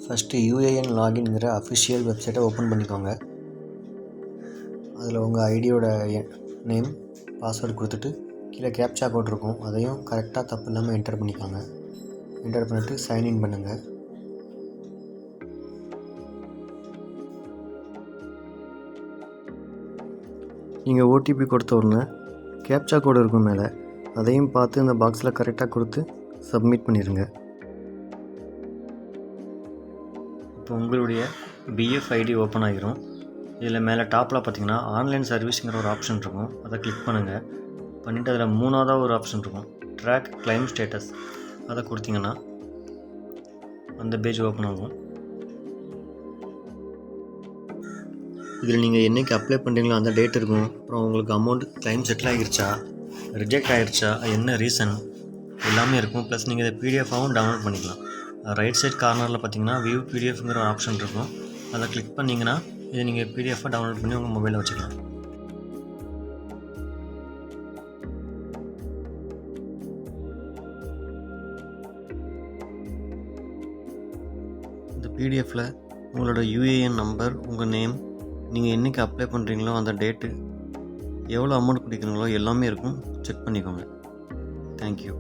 First UAN லாகின்ங்கிற official வெப்சைட்டை open பண்ணிக்கோங்க. அதில் உங்கள் ஐடியோட நேம், பாஸ்வேர்டு கொடுத்துட்டு கீழே கேப்சா கோட் இருக்கும், அதையும் கரெக்டாக தப்பு இல்லாமல் என்டர் பண்ணிக்கோங்க. என்டர் பண்ணிவிட்டு சைன்இன் பண்ணுங்கள். நீங்கள் ஓடிபி கொடுத்த உடனே கேப்சா கோடு இருக்கும் மேலே, அதையும் பார்த்து இந்த பாக்ஸில் கரெக்டாக கொடுத்து சப்மிட் பண்ணிடுங்க. இப்போ உங்களுடைய பிஎஃப் ஐடி ஓப்பன் ஆகிரும். இதில் மேலே டாப்பில் பார்த்தீங்கன்னா ஆன்லைன் சர்வீஸுங்கிற ஒரு ஆப்ஷன் இருக்கும், அதை கிளிக் பண்ணுங்கள். பண்ணிவிட்டு அதில் மூணாவதாக ஒரு ஆப்ஷன் இருக்கும், ட்ராக் கிளைம் ஸ்டேட்டஸ், அதை கொடுத்தீங்கன்னா அந்த பேஜ் ஓப்பன் ஆகும். இதில் நீங்கள் என்றைக்கு அப்ளை பண்ணுறீங்களோ அந்த டேட் இருக்கும். அப்புறம் உங்களுக்கு அமௌண்ட் கிளைம் செட்டில் ஆகிருச்சா, ரிஜெக்ட் ஆகிருச்சா, என்ன ரீசன் எல்லாமே இருக்கும். ப்ளஸ் நீங்கள் இதை பிடிஎஃபாகவும் டவுன்லோட் பண்ணிக்கலாம். ரைட் சைட் கார்னரில் பார்த்தீங்கன்னா வியூ பிடிஎஃப்ங்கிற ஒரு ஆப்ஷன் இருக்கும், அதை கிளிக் பண்ணிங்கன்னா இதை நீங்கள் பிடிஎஃபாக டவுன்லோட் பண்ணி உங்கள் மொபைலில் வச்சுக்கலாம். இந்த பிடிஎஃப்பில் உங்களோட யூஏஎன் நம்பர், உங்கள் நேம், நீங்கள் என்றைக்கு அப்ளை பண்ணுறீங்களோ அந்த டேட்டு, எவ்வளோ அமௌண்ட் கொடுக்குறீங்களோ எல்லாமே இருக்கும். செக் பண்ணிக்கோங்க. தேங்க்யூ.